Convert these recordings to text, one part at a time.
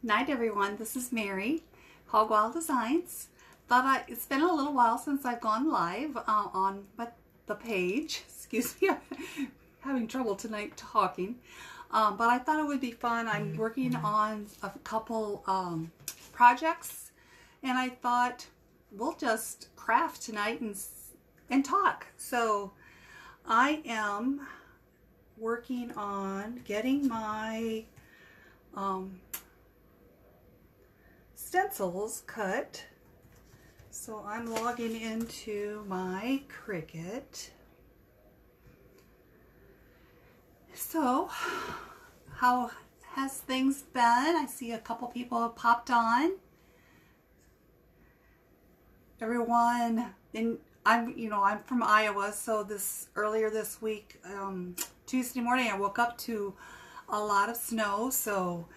Night everyone, this is Mary, Hog Wild Designs. It's been a little while since I've gone live on the page. Excuse me, I'm having trouble tonight talking. But I thought it would be fun. I'm working on a couple projects, and I thought we'll just craft tonight and talk. So I am working on getting my stencils cut. So I'm logging into my Cricut. So how has things been? I see a couple people have popped on. Everyone, and I'm from Iowa, so earlier this week, Tuesday morning, I woke up to a lot of snow. So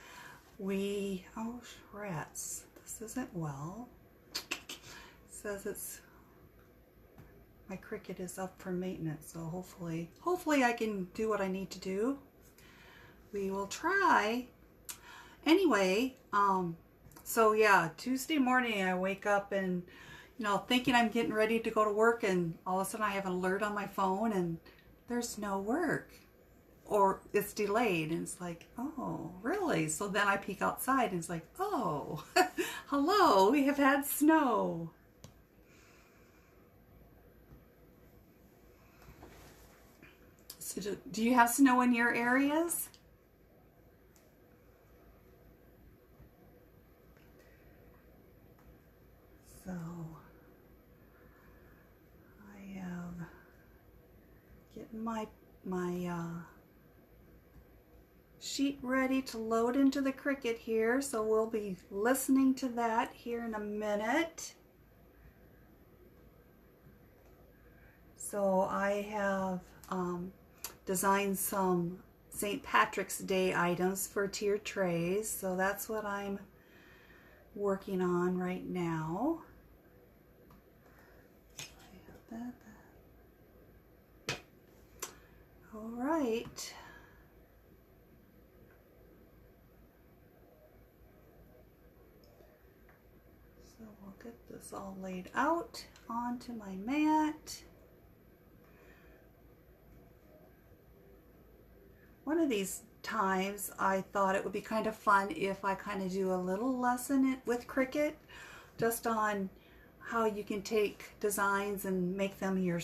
oh rats, this isn't well. It says my Cricut is up for maintenance, so hopefully I can do what I need to do. We will try. Anyway, so yeah, Tuesday morning I wake up and thinking I'm getting ready to go to work, and all of a sudden I have an alert on my phone and there's no work, or it's delayed, and it's like, oh really? So then I peek outside and it's like, oh hello, we have had snow. So do you have snow in your areas? So I have getting my sheet ready to load into the Cricut here, so we'll be listening to that here in a minute. So I have designed some St. Patrick's Day items for tier trays, so that's what I'm working on right now. I have that. All right. So we'll get this all laid out onto my mat. One of these times I thought it would be kind of fun if I kind of do a little lesson with Cricut, just on how you can take designs and make them your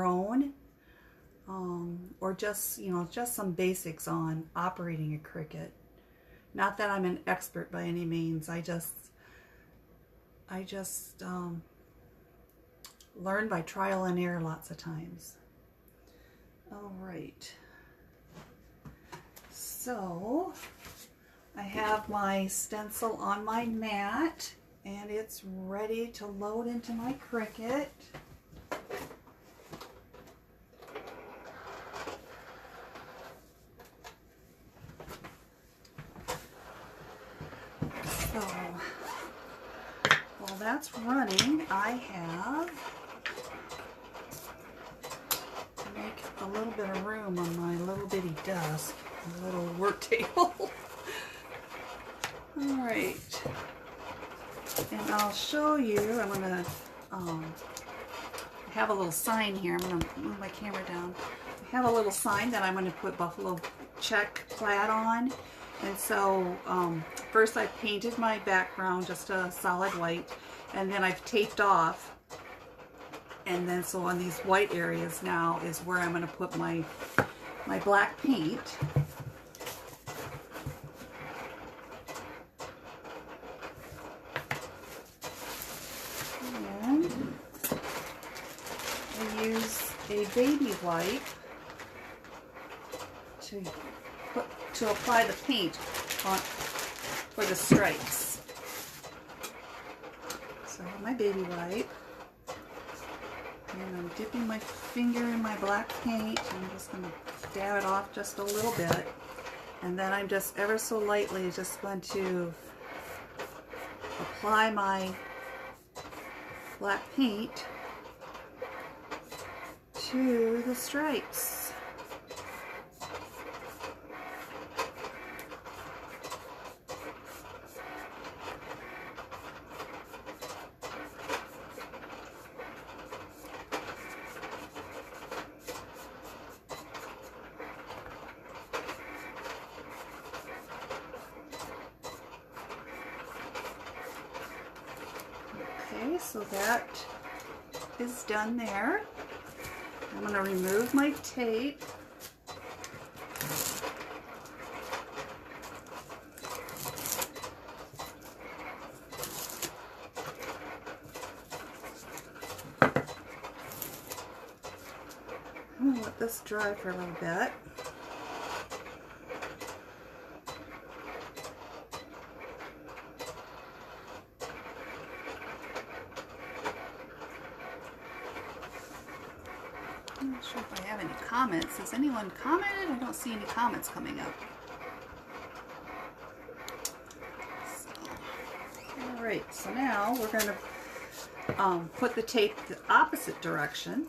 own, or just some basics on operating a Cricut. Not that I'm an expert by any means. I just learn by trial and error lots of times. All right. So I have my stencil on my mat and it's ready to load into my Cricut. So while that's running, I have to make a little bit of room on my little bitty desk. A little work table. All right, and I'll show you. I'm gonna have a little sign here. I'm gonna move my camera down. I have a little sign that I'm gonna put buffalo check plaid on, and so first I painted my background just a solid white, and then I've taped off, and then so on these white areas now is where I'm gonna put my black paint. A baby wipe to apply the paint on for the stripes. So I have my baby wipe, and I'm dipping my finger in my black paint. I'm just going to dab it off just a little bit, and then I'm just ever so lightly just going to apply my black paint to the stripes. Okay, so that is done there. I'm going to remove my tape. I'm going to let this dry for a little bit. I'm not sure if I have any comments. Has anyone commented? I don't see any comments coming up. Alright, so now we're going to put the tape the opposite direction.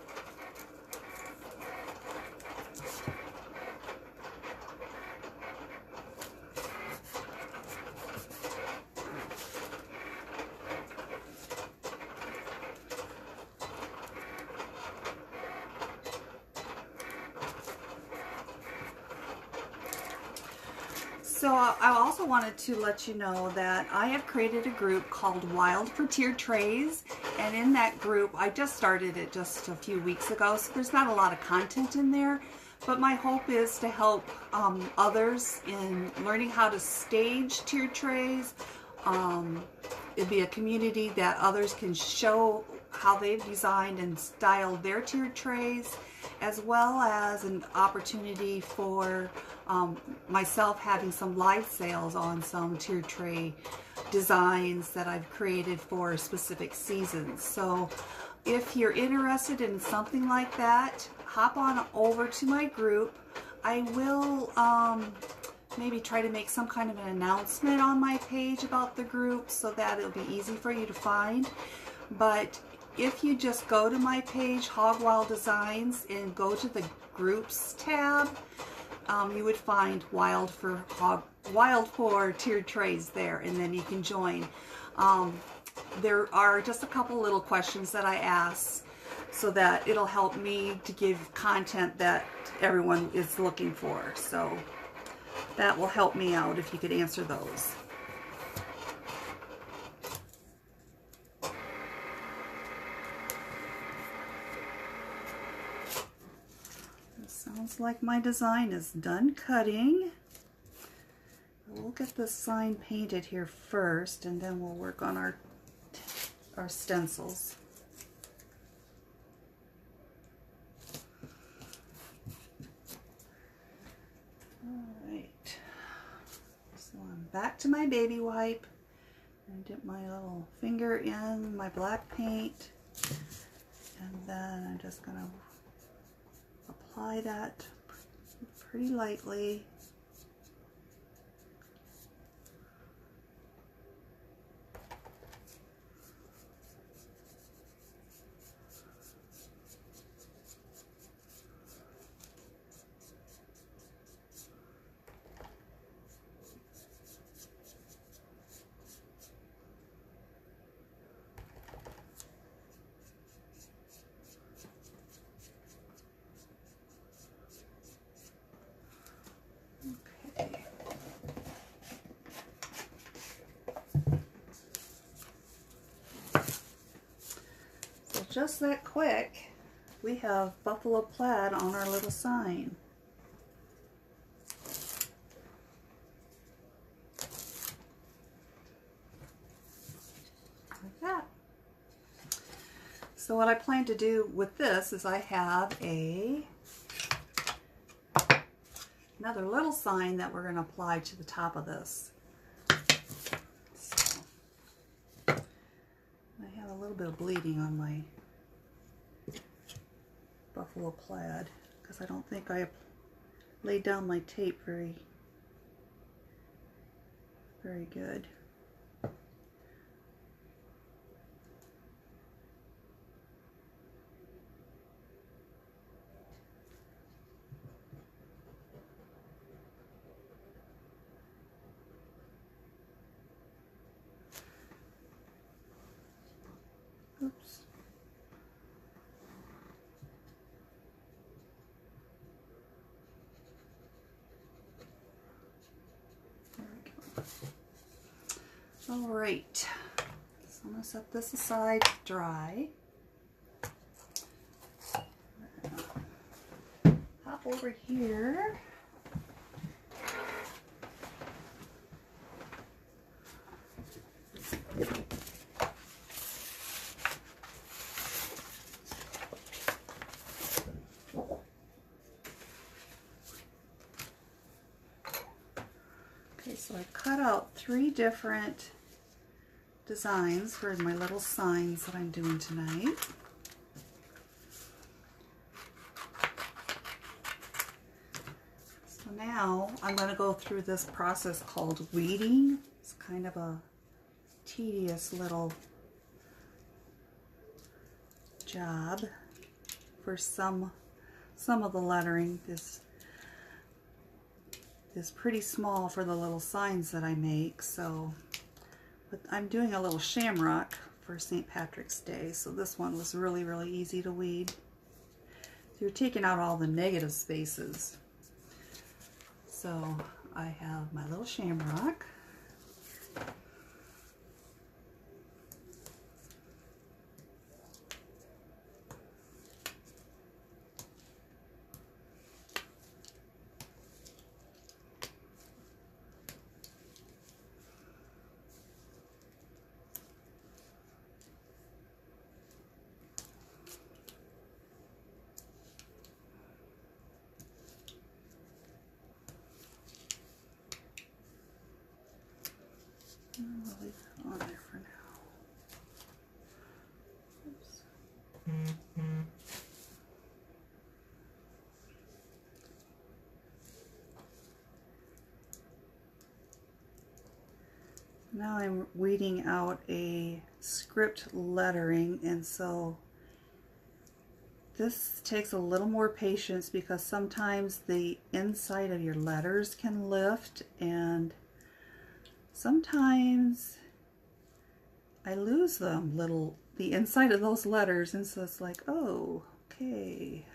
So I also wanted to let you know that I have created a group called Wild for Tiered Trays, and in that group, I just started it just a few weeks ago, so there's not a lot of content in there, but my hope is to help others in learning how to stage tiered trays. It'd be a community that others can show how they've designed and styled their tiered trays, as well as an opportunity for myself having some live sales on some tiered tray designs that I've created for specific seasons. So if you're interested in something like that, hop on over to my group. I will maybe try to make some kind of an announcement on my page about the group so that it'll be easy for you to find. But if you just go to my page, Hog Wild Designs, and go to the Groups tab, you would find Wild for Tiered Trays there, and then you can join. There are just a couple little questions that I ask so that it'll help me to give content that everyone is looking for. So that will help me out if you could answer those. Sounds like my design is done cutting. We'll get this sign painted here first, and then we'll work on our stencils. Alright, so I'm back to my baby wipe. I dip my little finger in my black paint, and then I'm just going to apply that pretty lightly. Just that quick, we have buffalo plaid on our little sign. Like that. So what I plan to do with this is I have another little sign that we're going to apply to the top of this. So I have a little bit of bleeding on my buffalo plaid because I don't think I laid down my tape very good. Oops. All right, so I'm going to set this aside to dry. Hop over here. Okay, so I cut out 3 different designs for my little signs that I'm doing tonight. So now I'm going to go through this process called weeding. It's kind of a tedious little job for some of the lettering. This is pretty small for the little signs that I make, so but I'm doing a little shamrock for St. Patrick's Day, so this one was really, really easy to weed. So you're taking out all the negative spaces. So I have my little shamrock. I'll leave it on there for now. Oops. Now I'm weeding out a script lettering, and so this takes a little more patience because sometimes the inside of your letters can lift, and sometimes I lose them, the inside of those letters, and so it's like, oh, okay,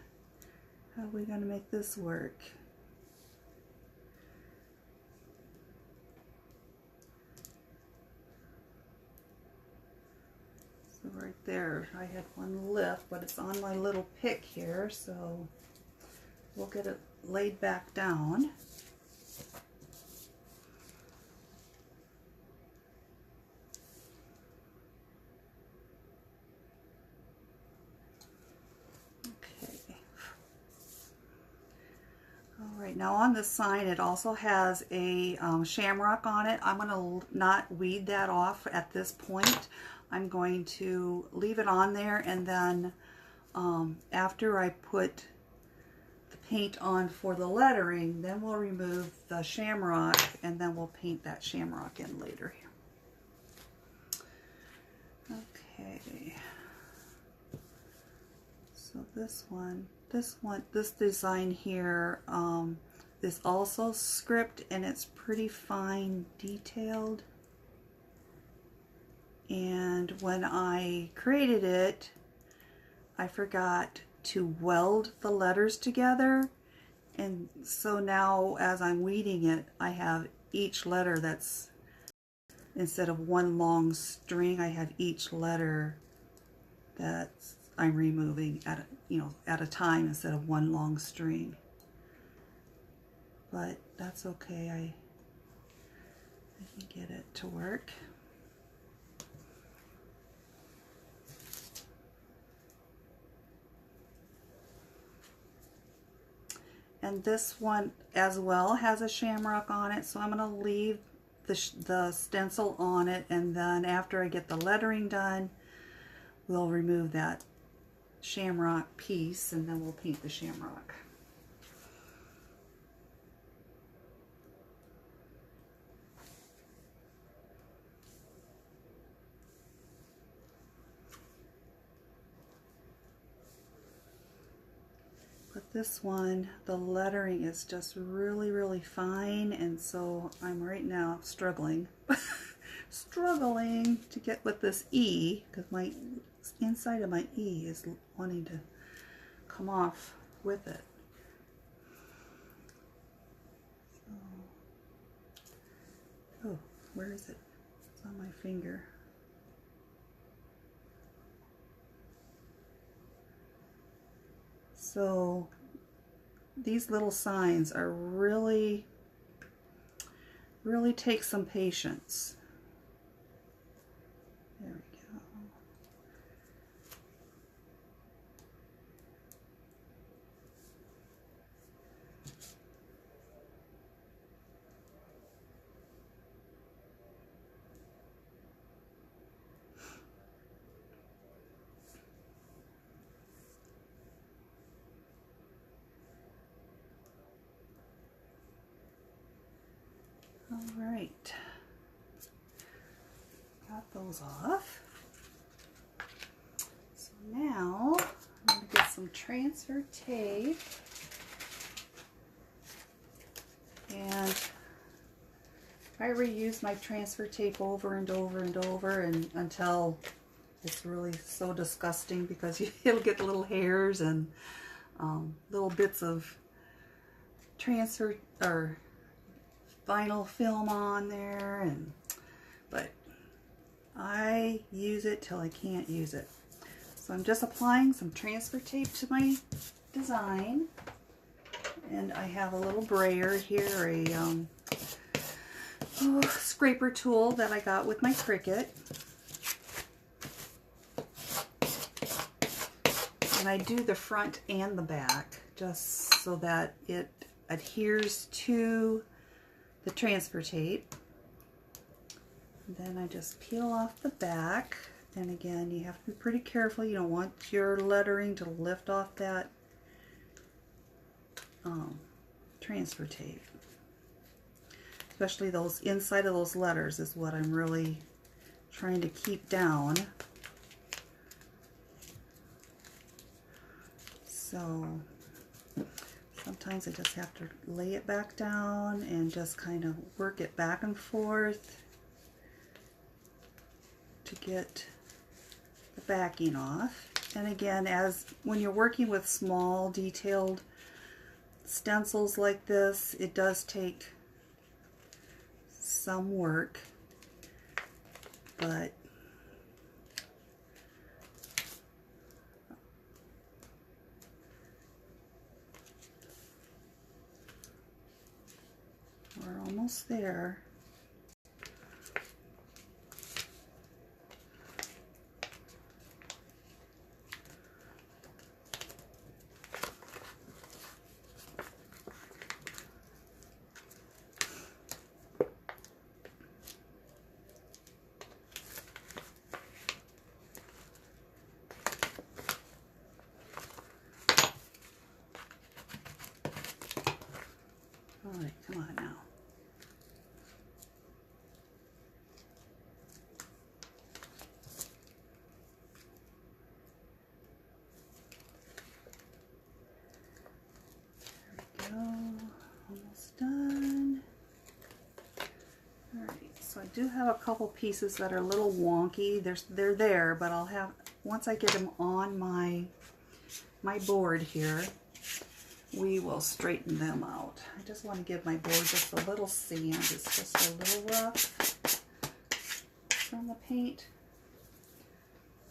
how are we going to make this work? So right there, I had one lift, but it's on my little pick here, so we'll get it laid back down. Alright, now on this sign it also has a shamrock on it. I'm going to not weed that off at this point. I'm going to leave it on there, and then after I put the paint on for the lettering, then we'll remove the shamrock, and then we'll paint that shamrock in later. Okay, so this design here is also script, and it's pretty fine detailed. And when I created it, I forgot to weld the letters together, and so now as I'm weeding it, I have each letter that's, instead of one long string, I have each letter that I'm removing at a time instead of one long string. But that's okay, I can get it to work. And this one as well has a shamrock on it, so I'm going to leave the stencil on it, and then after I get the lettering done, we'll remove that shamrock piece, and then we'll paint the shamrock. But this one, the lettering is just really, really fine, and so I'm right now struggling struggling to get with this E, because my inside of my E is wanting to come off with it. So, oh, where is it? It's on my finger. So these little signs are really take some patience. There we go. All right, got those off. So now I'm going to get some transfer tape, and I reuse my transfer tape over and over and over and until it's really so disgusting, because it'll get little hairs and little bits of transfer or vinyl film on there, but I use it till I can't use it. So I'm just applying some transfer tape to my design, and I have a little brayer here, a scraper tool that I got with my Cricut, and I do the front and the back just so that it adheres to the transfer tape. And then I just peel off the back, and again, you have to be pretty careful. You don't want your lettering to lift off that transfer tape. Especially those inside of those letters is what I'm really trying to keep down. So sometimes I just have to lay it back down and just kind of work it back and forth to get the backing off. And again, as when you're working with small detailed stencils like this, it does take some work, but we're almost there. All right, come on now. There we go, almost done. All right, so I do have a couple pieces that are a little wonky. They're there, but I'll have, once I get them on my board here, we will straighten them out. I just want to give my board just a little sand. It's just a little rough from the paint.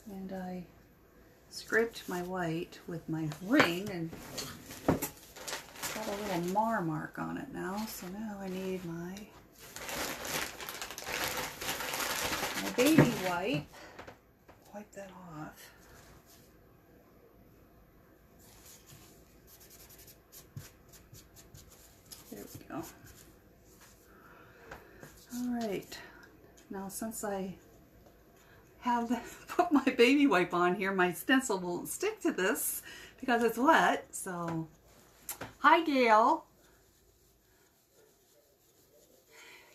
And I scraped my white with my ring and got a little mark on it now. So now I need my baby wipe. Wipe that off. There we go. All right, now since I have put my baby wipe on here, my stencil won't stick to this because it's wet. So, hi Gail.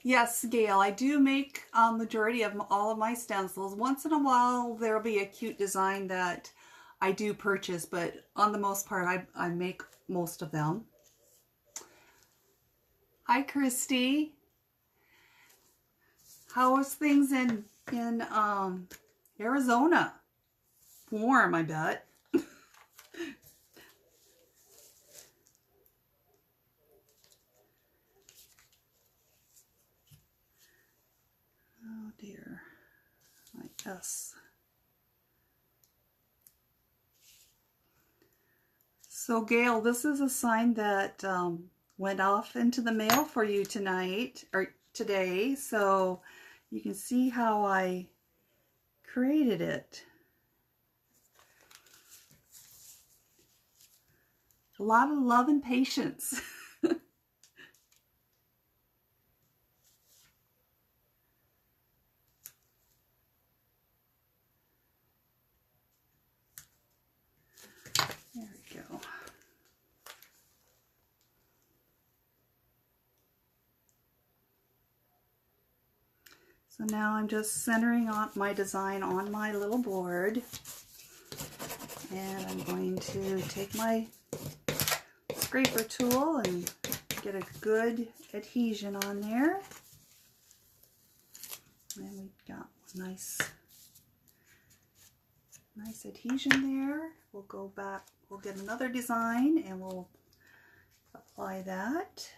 Yes, Gail, I do make majority of all of my stencils. Once in a while there'll be a cute design that I do purchase, but on the most part I make most of them. Hi, Christy. How is things in Arizona? Warm, I bet. Oh dear, my S. So Gail, this is a sign that went off into the mail for you tonight, or today, so you can see how I created it. A lot of love and patience. There we go. So now I'm just centering on my design on my little board, and I'm going to take my scraper tool and get a good adhesion on there. And we've got nice adhesion there. We'll go back, we'll get another design and we'll apply that.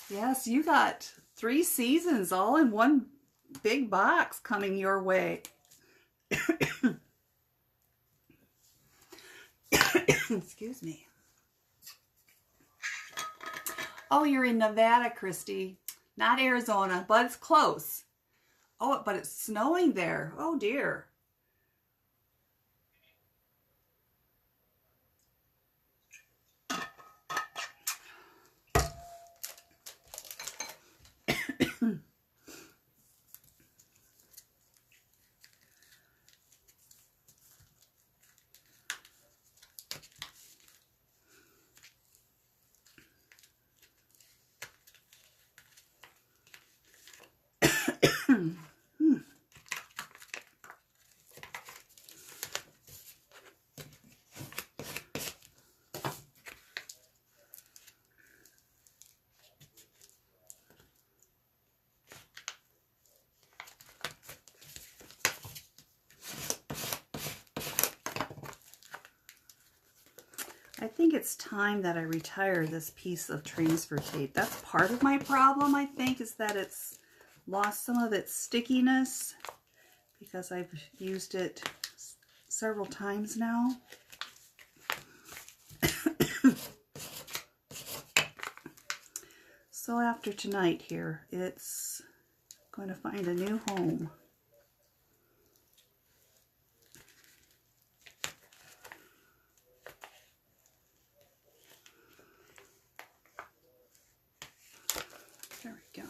Yes, you got 3 seasons all in one big box coming your way. Excuse me. Oh, you're in Nevada, Christy. Not Arizona, but it's close. Oh, but it's snowing there. Oh, dear. I think it's time that I retire this piece of transfer tape. That's part of my problem, I think, is that it's lost some of its stickiness because I've used it several times now. So after tonight here, it's going to find a new home. There we go.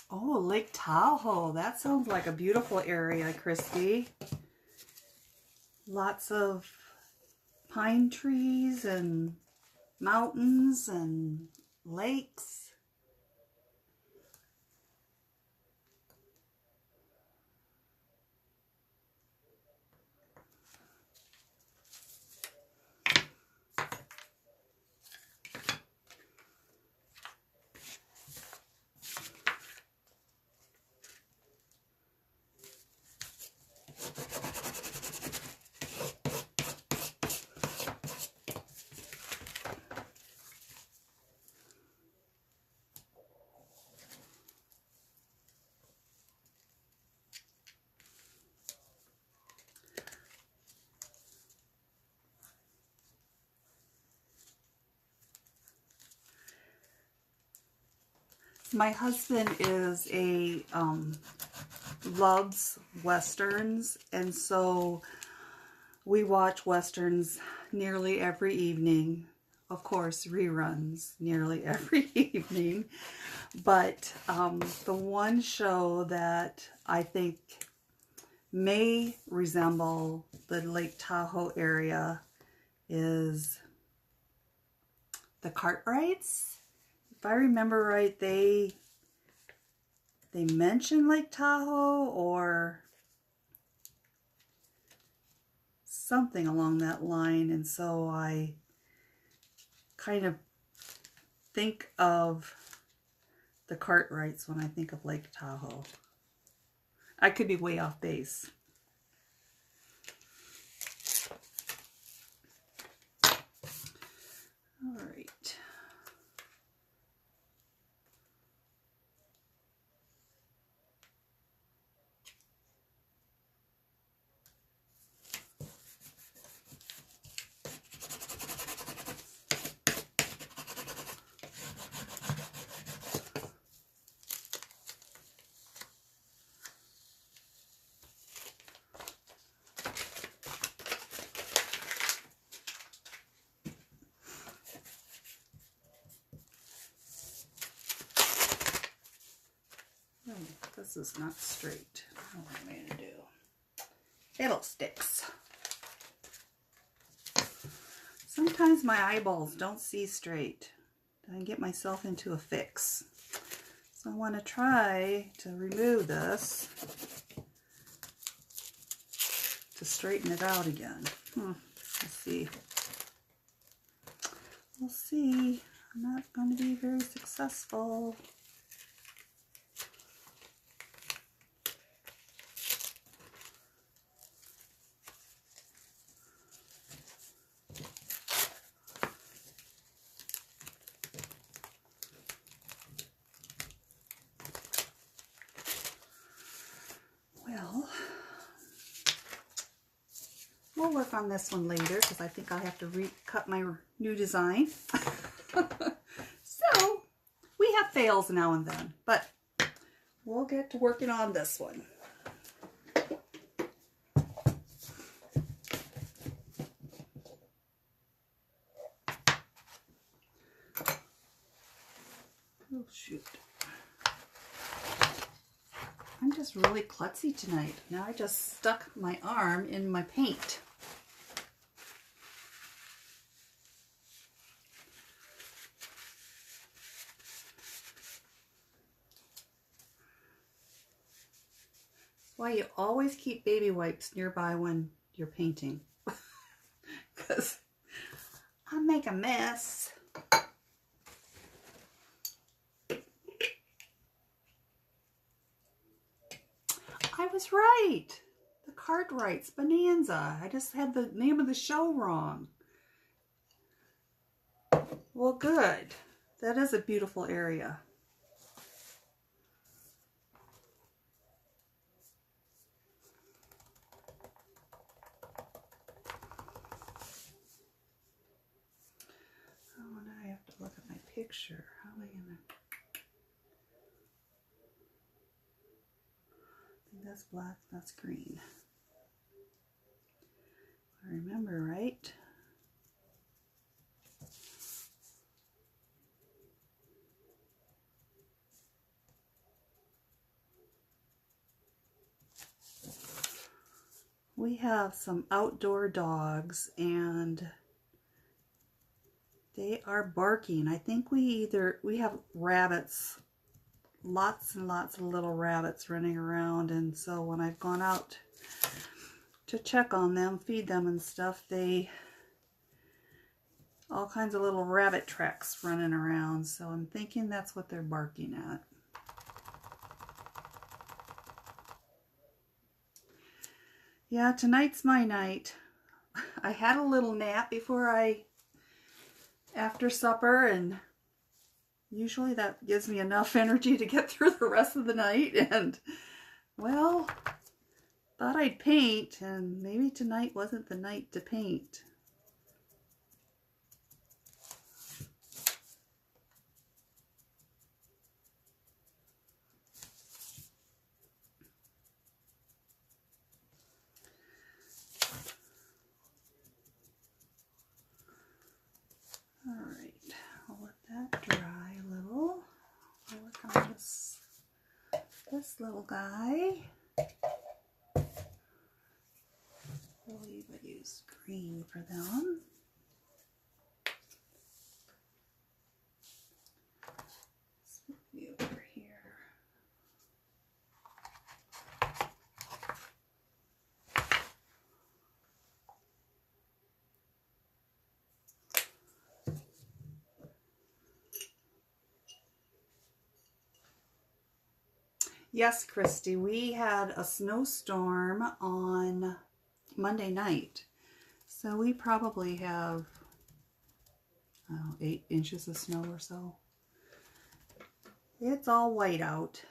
Oh, Lake Tahoe. That sounds like a beautiful area, Christy. Lots of pine trees and mountains and lakes. My husband is loves Westerns, and so we watch Westerns nearly every evening. of course, reruns nearly every evening. But the one show that I think may resemble the Lake Tahoe area is the Cartwrights. If I remember right, they mention Lake Tahoe or something along that line, and so I kind of think of the Cartwrights when I think of Lake Tahoe. I could be way off base. All right. This is not straight. What am I going to do? Fiddlesticks. Sometimes my eyeballs don't see straight. I get myself into a fix. So I want to try to remove this to straighten it out again. Let's see. We'll see. I'm not going to be very successful. We'll work on this one later because I think I'll have to recut my new design. So, we have fails now and then, but we'll get to working on this one. Oh, shoot. I'm just really klutzy tonight. Now I just stuck my arm in my paint. That's why you always keep baby wipes nearby when you're painting. Because I make a mess. I was right. The Cartwrights Bonanza. I just had the name of the show wrong. Well, good. That is a beautiful area. Oh, now I have to look at my picture. How am I gonna... That's black, that's green. I remember right. We have some outdoor dogs and they are barking. I think we have rabbits. Lots and lots of little rabbits running around, and so when I've gone out to check on them, feed them and stuff, all kinds of little rabbit tracks running around, so I'm thinking that's what they're barking at. Yeah, tonight's my night. I had a little nap after supper, and usually that gives me enough energy to get through the rest of the night, and, well, thought I'd paint, and maybe tonight wasn't the night to paint. All this little guy. We would use green for them. Let's move you over here. Yes, Christy, we had a snowstorm on Monday night. So we probably have 8 inches of snow or so. It's all white out.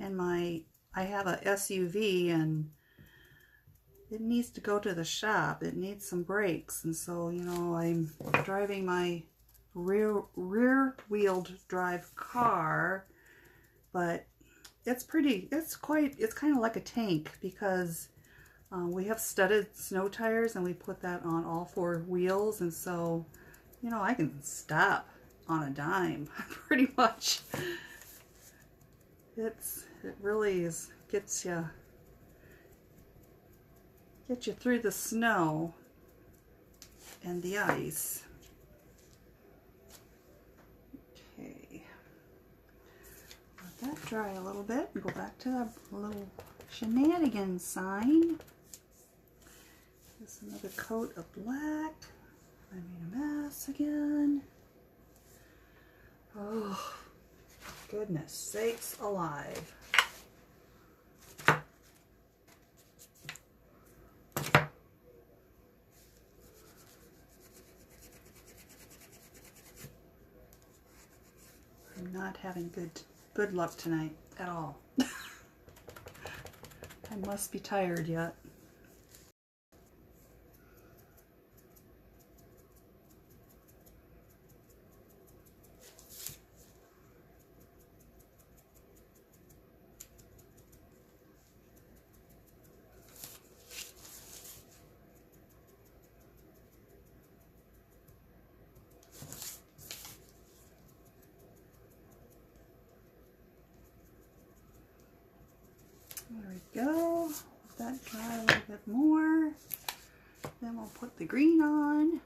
And I have a SUV and it needs to go to the shop. It needs some brakes, and so, you know, I'm driving my rear-wheeled drive car, but it's kind of like a tank because we have studded snow tires and we put that on all 4 wheels, and so, you know, I can stop on a dime pretty much. It really gets you through the snow and the ice. Okay, let that dry a little bit and go back to the little shenanigans sign. Just another coat of black. I made a mess again. Oh, goodness sakes alive. I'm not having good luck tonight at all. I must be tired yet. There we go. Let that dry a little bit more. Then we'll put the green on.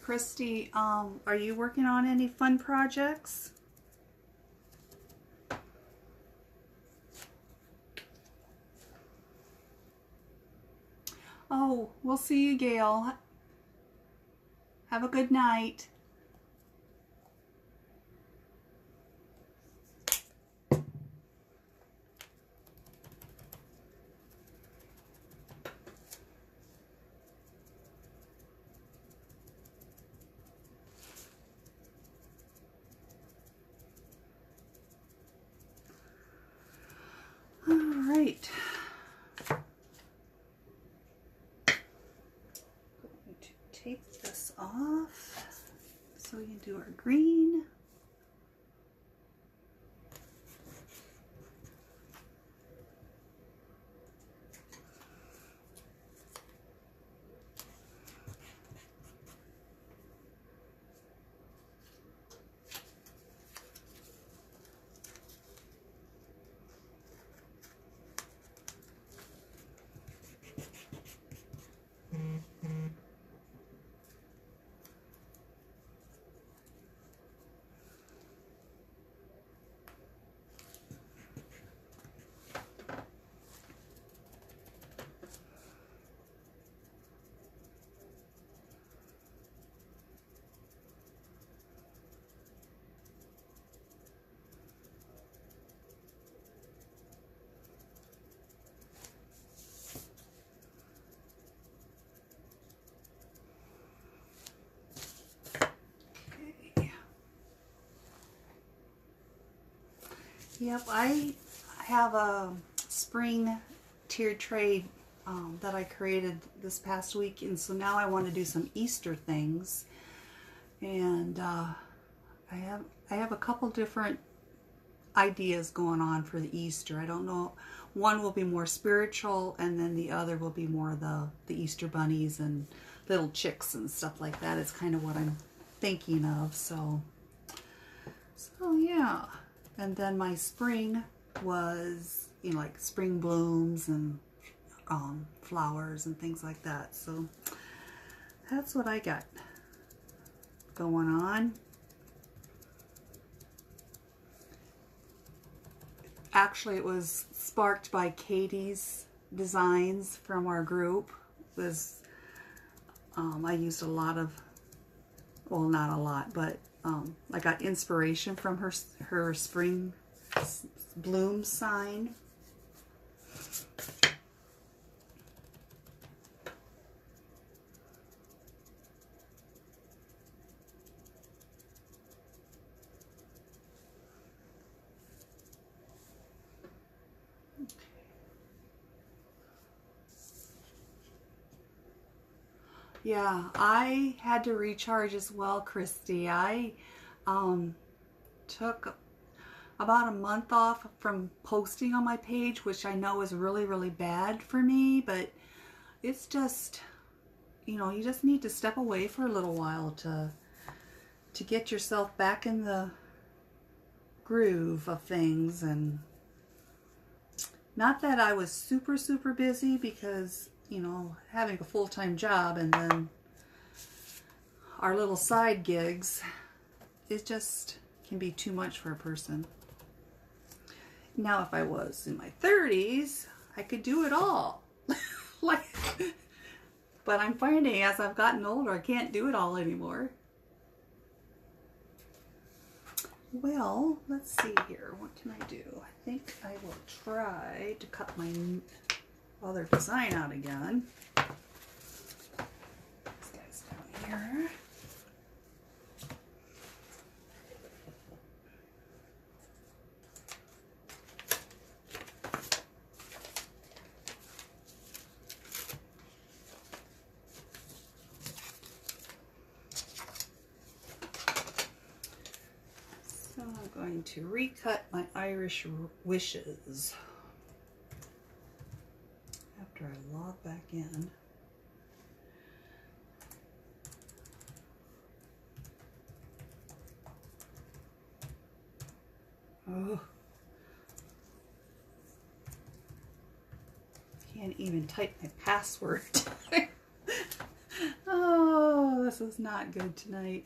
Christy, are you working on any fun projects? Oh, we'll see you, Gail. Have a good night. All right. Going to tape this off so we can do our green. Yep, I have a spring tiered tray that I created this past week, and so now I want to do some Easter things. And I have a couple different ideas going on for the Easter. I don't know. One will be more spiritual, and then the other will be more the Easter bunnies and little chicks and stuff like that. It's kind of what I'm thinking of. So yeah. And then my spring was, you know, like spring blooms and flowers and things like that. So that's what I got going on. Actually, it was sparked by Katie's designs from our group. It was I used a lot of, well, not a lot, but I got inspiration from her spring bloom sign. Yeah, I had to recharge as well, Christy. I took about a month off from posting on my page, which I know is really, really bad for me, but it's just, you know, you just need to step away for a little while to get yourself back in the groove of things. And not that I was super, super busy, because, you know, having a full-time job and then our little side gigs, it just can be too much for a person. Now, if I was in my 30s, I could do it all. But I'm finding as I've gotten older, I can't do it all anymore. Well, let's see here. What can I do? I think I will try to cut my other design out again. This guy's down here. So I'm going to recut my Irish wishes after I log back in. Oh, can't even type my password. Oh, this is not good tonight.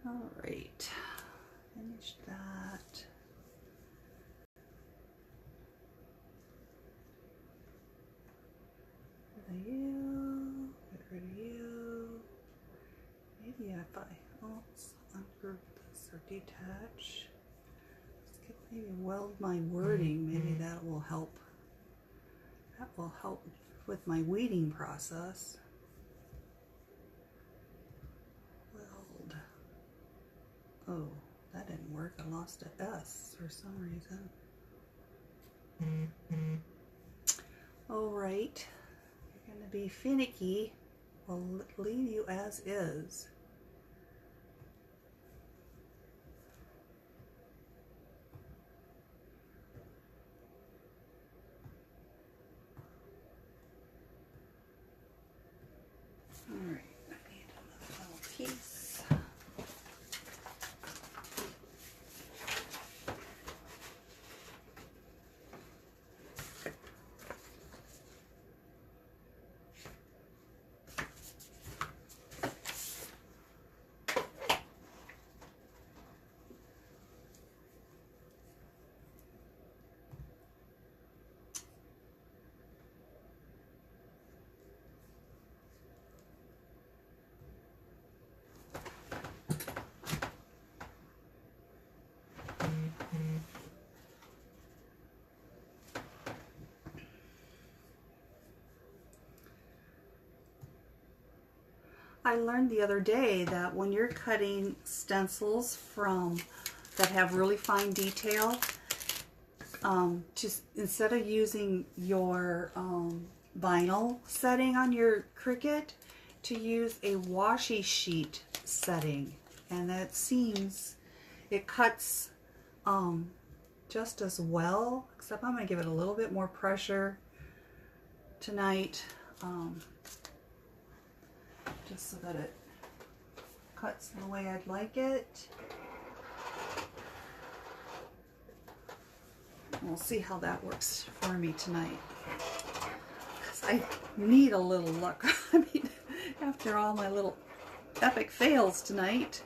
All right, finish that. Get rid of you, get rid of you. Maybe if I ungroup this or detach, maybe weld my wording, maybe that will help. That will help with my weeding process. Weld. Oh, that didn't work. I lost an S for some reason. All right. You're going to be finicky. We'll leave you as is. All right, I need another little piece. I learned the other day that when you're cutting stencils from that have really fine detail. Just instead of using your vinyl setting on your Cricut, to use a washi sheet setting, and that seems it cuts just as well, except I'm going to give it a little bit more pressure tonight, just so that it cuts the way I'd like it. We'll see how that works for me tonight, because I need a little luck. I mean, after all my little epic fails tonight.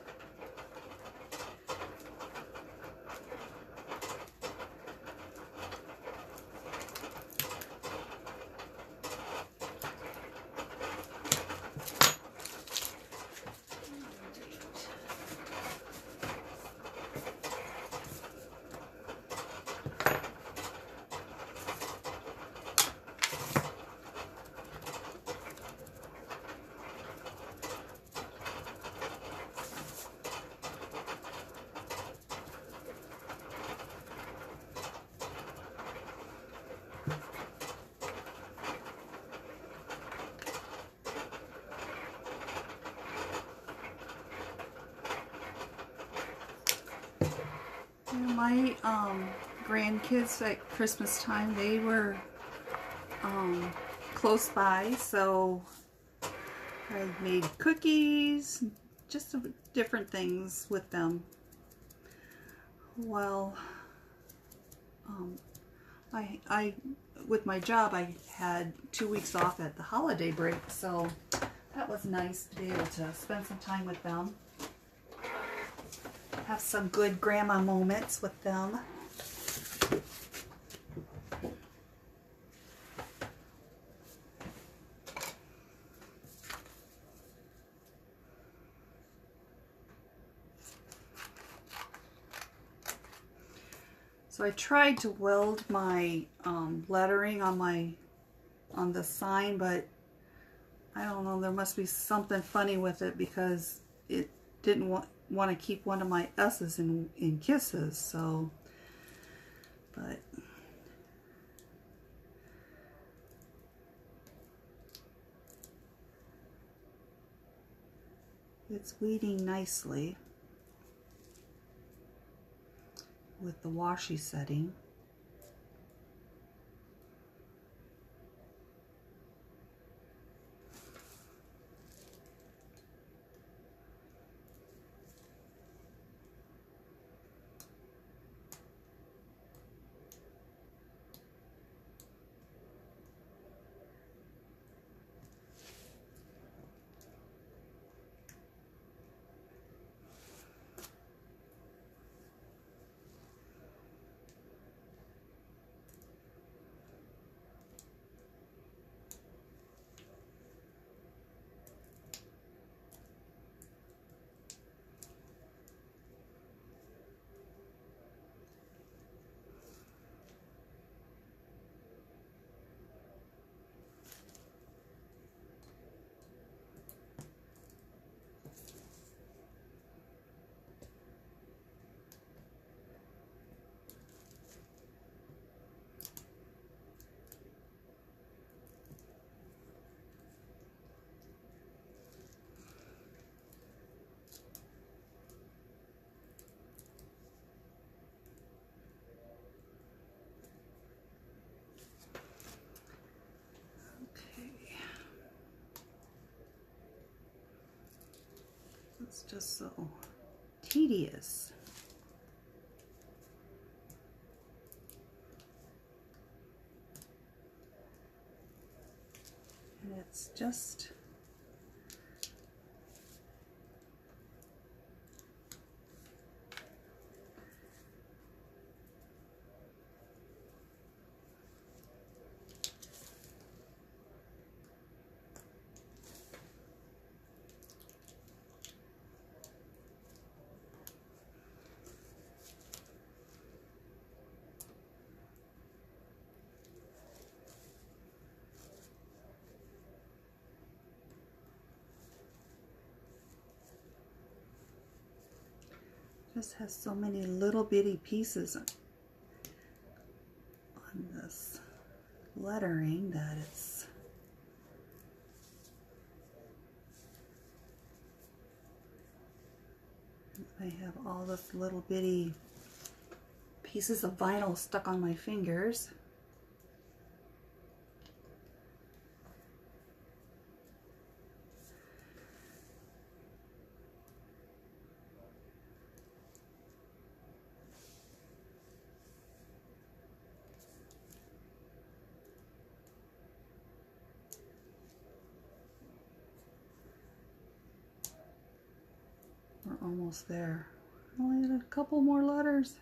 My grandkids at Christmas time, they were close by, so I made cookies, just different things with them. Well, I with my job, I had 2 weeks off at the holiday break, so that was nice to be able to spend some time with them. Have some good grandma moments with them. So I tried to weld my lettering on the sign, but I don't know, there must be something funny with it, because it didn't want to keep one of my S's in kisses, so, but it's weeding nicely with the washi setting. It's just so tedious. And it's just This has so many little bitty pieces on this lettering that it's I have all this little bitty pieces of vinyl stuck on my fingers. We're almost there. Only had a couple more letters.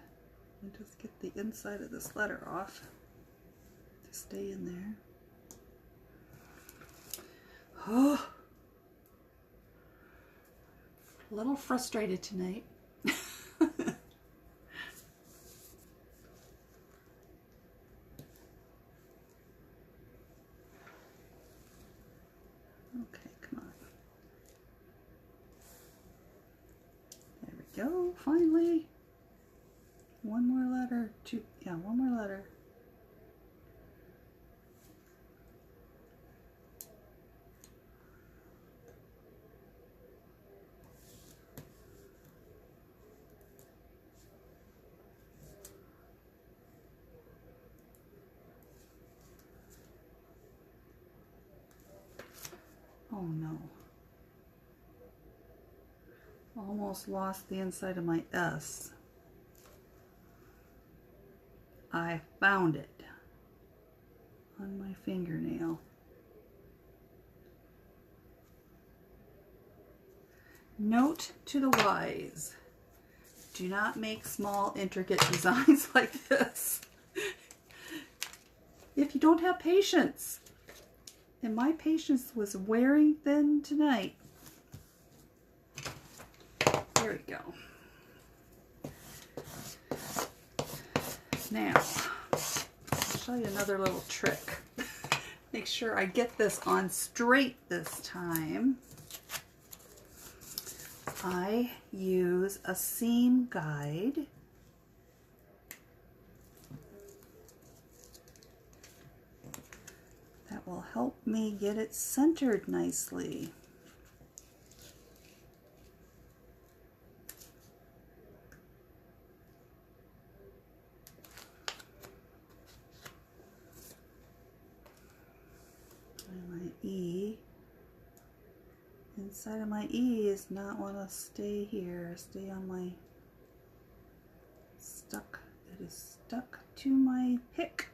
And just get the inside of this letter off to stay in there. Oh, a little frustrated tonight. Okay, come on. There we go, finally. One more letter, one more letter. Oh no. Almost lost the inside of my S. I found it on my fingernail. Note to the wise, do not make small intricate designs like this if you don't have patience. And my patience was wearing thin tonight. There we go. Now, I'll show you another little trick. Make sure I get this on straight this time. I use a seam guide. That will help me get it centered nicely. Inside of my E is not want to stay here, stay on my stuck. It is stuck to my pick.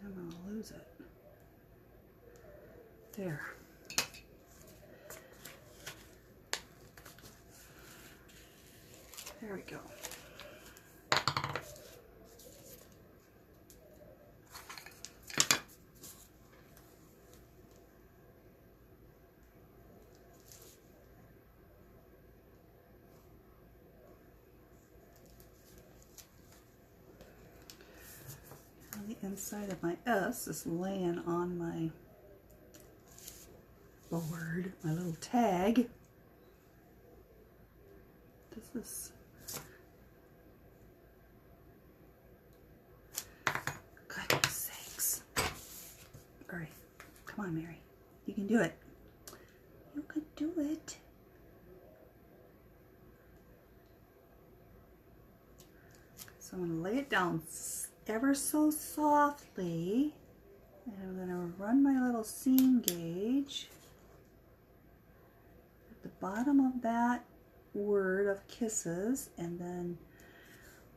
I'm going to lose it. There. There we go. The inside of my S is laying on my board, my little tag. This is goodness sakes. All right, come on, Mary. You can do it. You can do it. So I'm going to lay it down ever so softly, and I'm going to run my little seam gauge at the bottom of that word of kisses, and then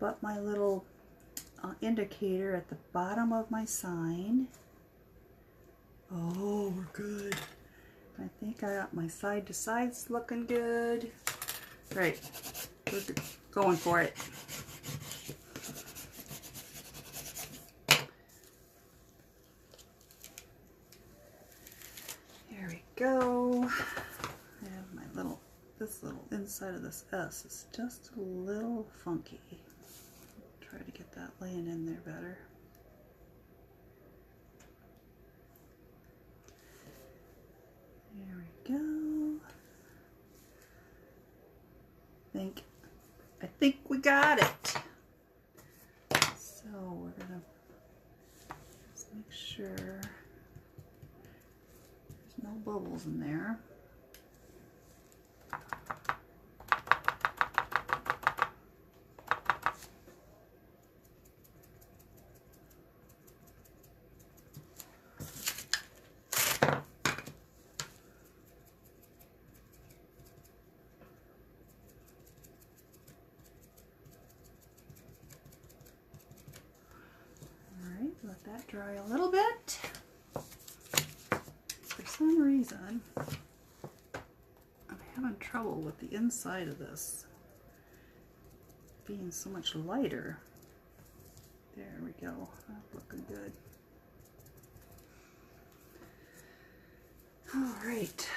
butt my little indicator at the bottom of my sign. Oh, we're good. I think I got my side to sides looking good. Right, we're going for it. Go. I have my little, this little inside of this S is just a little funky. Try to get that laying in there better. There we go. I think we got it. So we're gonna just make sure there's no bubbles in there. Let that dry a little bit. For some reason, I'm having trouble with the inside of this being so much lighter. There we go. That's looking good. All right.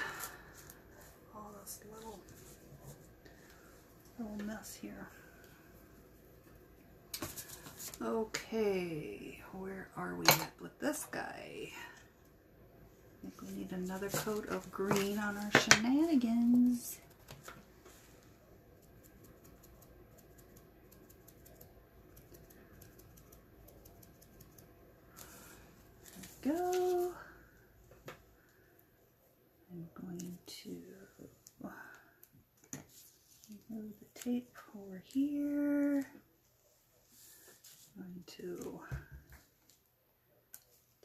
All this little mess here. Okay, where are we at with this guy? I think we need another coat of green on our shenanigans. There we go. I'm going to remove the tape over here. I'm going to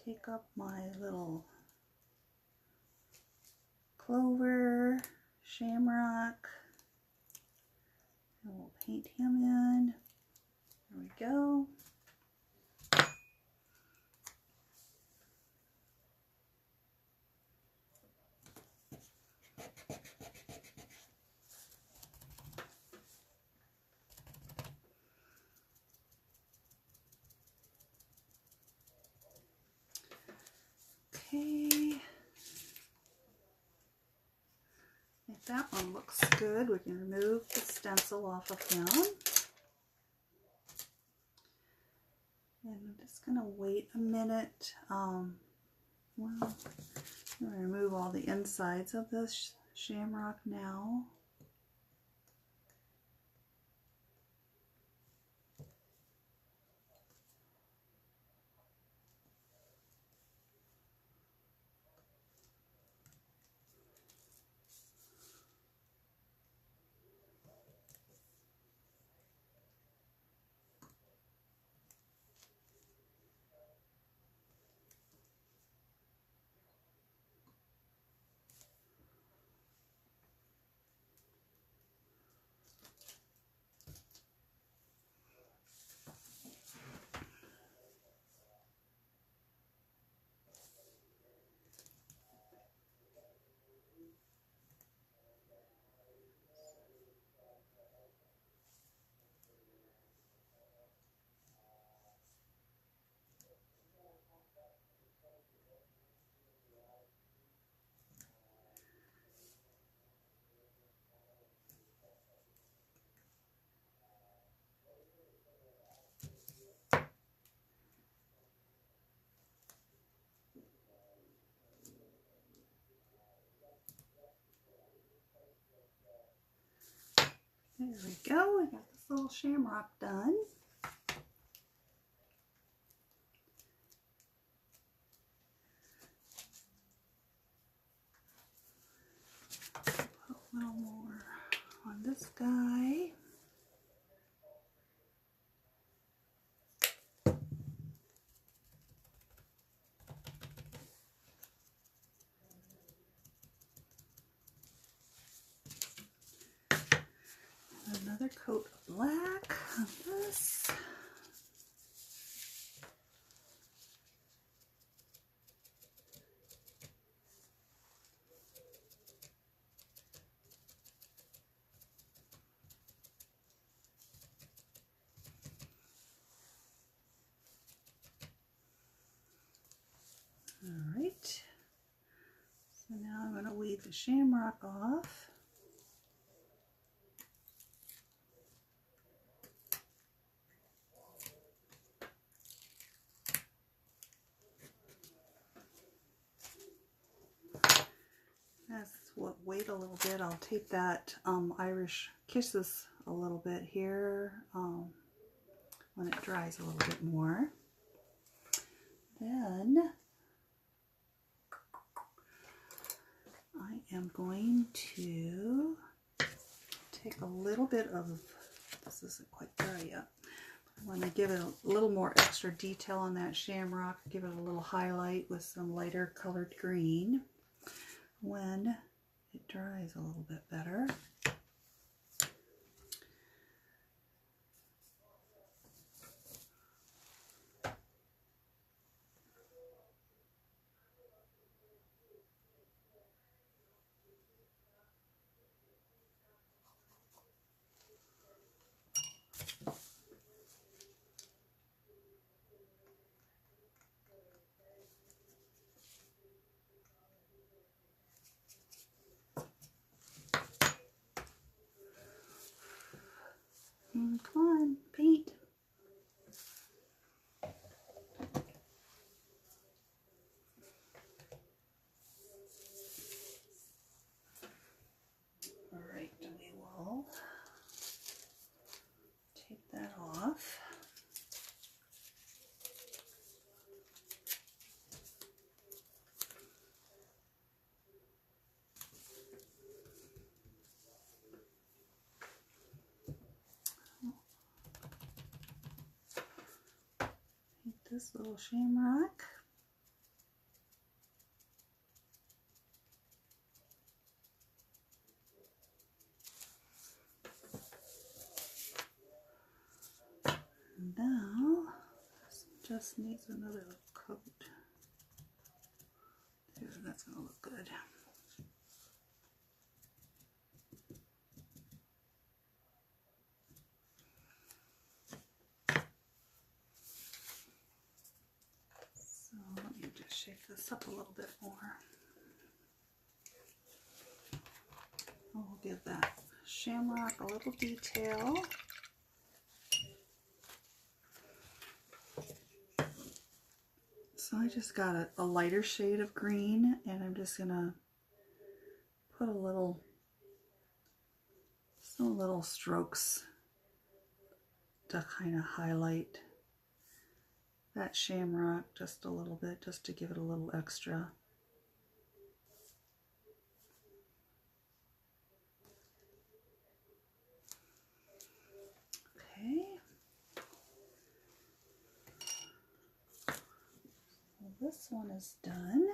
take up my little clover, shamrock, and we'll paint him in. There we go. Okay, if that one looks good, we can remove the stencil off of him. And I'm just going to wait a minute. Well, I'm going to remove all the insides of this shamrock now. There we go, we got this little shamrock done. Put a little more on this guy. Another coat of black on this. All right. So now I'm going to weed the shamrock off. wait a little bit. I'll take that Irish Kisses a little bit here when it dries a little bit more. Then I am going to take a little bit of, this isn't quite dry yet, I want to give it a little more extra detail on that shamrock, give it a little highlight with some lighter colored green when it dries a little bit better. Come on, paint. All right, we will take that off. This little shamrock. And now this just needs another coat. There, that's going to look good. So let me just shake this up a little bit more. We'll give that shamrock a little detail. So I just got a lighter shade of green, and I'm just gonna put some little strokes to kind of highlight that shamrock just a little bit, just to give it a little extra. Okay. Well, this one is done.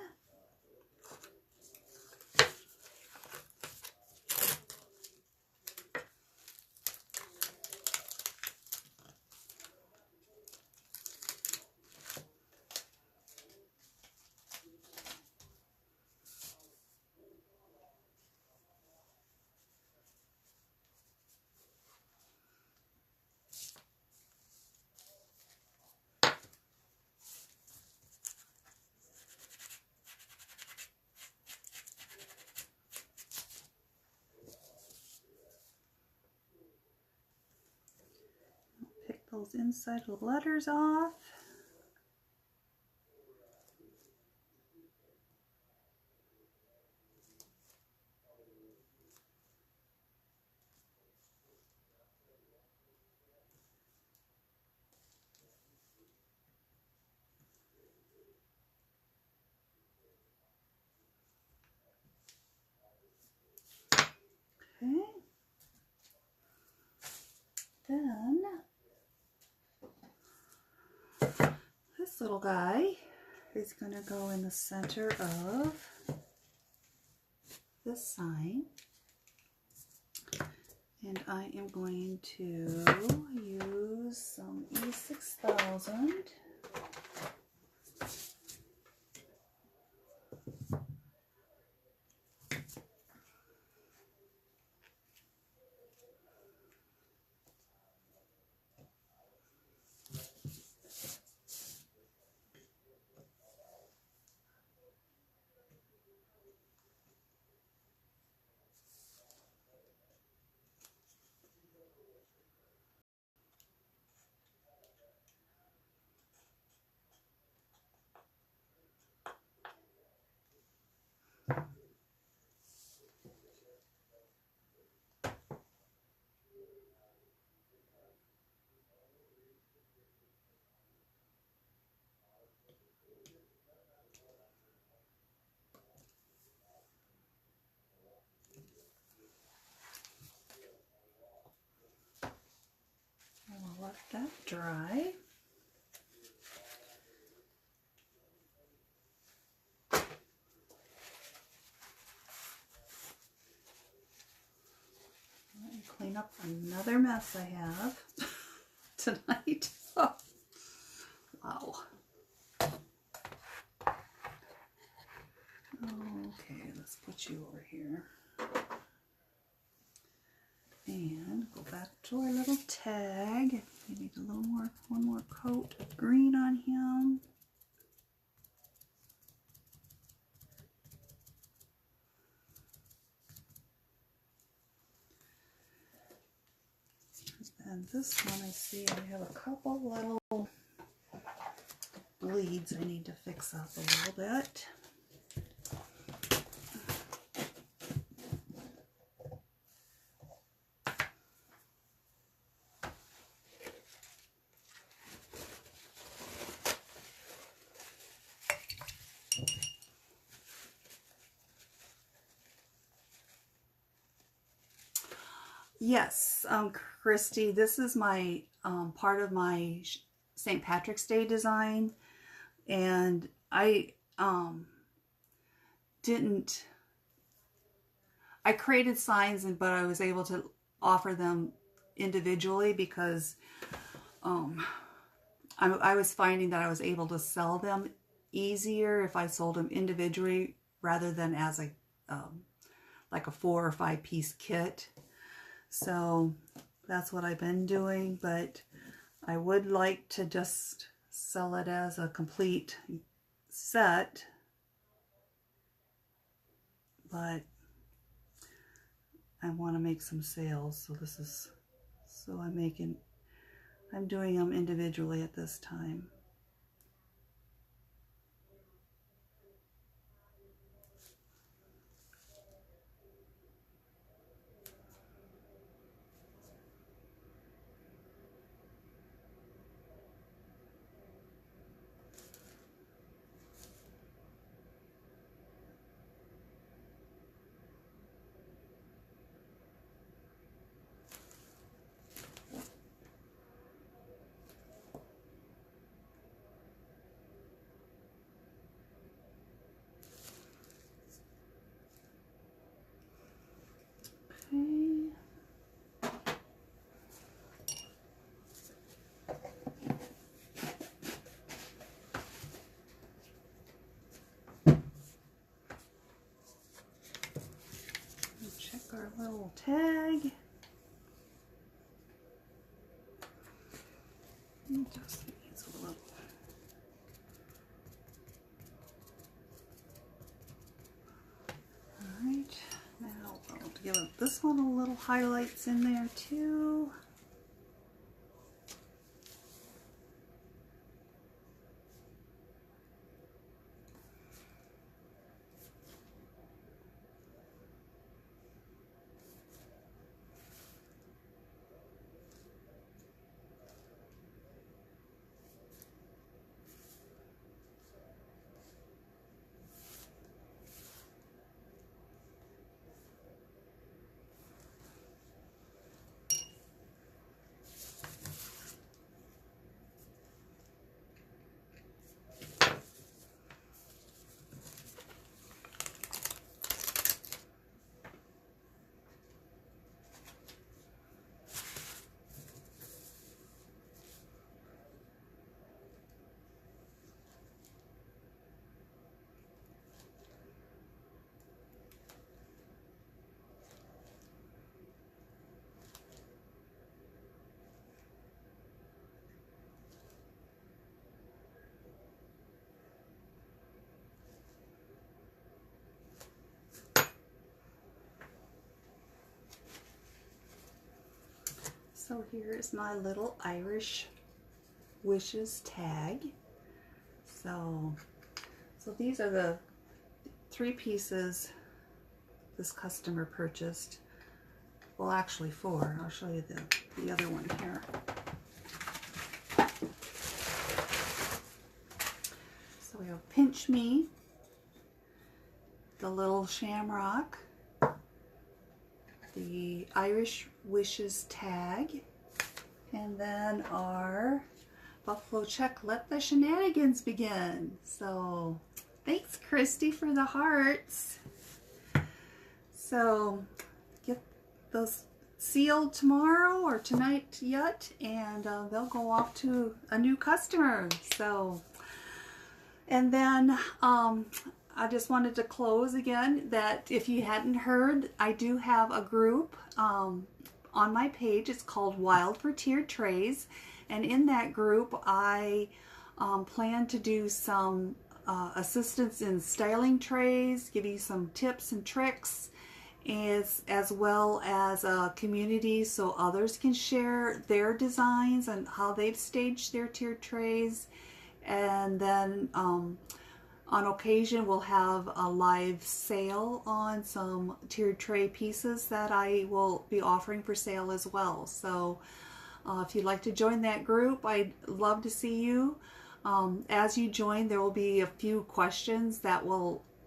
Those inside the letters off. Okay. Then this little guy is going to go in the center of this sign, and I am going to use some E6000. that dry. Let me clean up another mess I have tonight. Oh, wow. Okay, let's put you over here. And go back to our little tag. We need a little more, one more coat of green on him. And this one I see I have a couple little bleeds I need to fix up a little bit. Yes, Christy, this is my part of my St. Patrick's Day design, and I created signs, but I was able to offer them individually because I was finding that I was able to sell them easier if I sold them individually rather than as a like a 4 or 5 piece kit. So that's what I've been doing, but I would like to just sell it as a complete set, but I want to make some sales, so I'm doing them individually at this time. Okay. Check our little tag. It just needs a little. Alright, now I'll give this one a little highlights in there too. So here is my little Irish wishes tag. So these are the 3 pieces this customer purchased. Well, actually 4. I'll show you the other one here. So we have Pinch Me, the little shamrock, the Irish Wishes tag, And then our Buffalo check, let the shenanigans begin. So thanks, Christy, for the hearts. So get those sealed tomorrow or tonight yet, and they'll go off to a new customer. So, and then I just wanted to close again that if you hadn't heard, I do have a group on my page. It's called Wild for Tiered Trays, and in that group I plan to do some assistance in styling trays, give you some tips and tricks, as well as a community so others can share their designs and how they've staged their tiered trays. And then on occasion we'll have a live sale on some tiered tray pieces that I will be offering for sale as well. So if you'd like to join that group, I'd love to see you. As you join, there will be a few questions that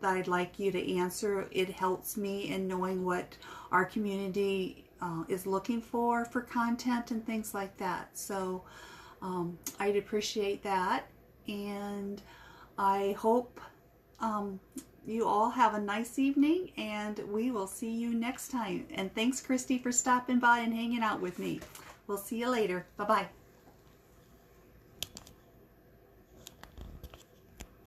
I'd like you to answer. It helps me in knowing what our community is looking for content and things like that. So I'd appreciate that, and I hope you all have a nice evening, and we will see you next time. And thanks, Christy, for stopping by and hanging out with me. We'll see you later. Bye-bye.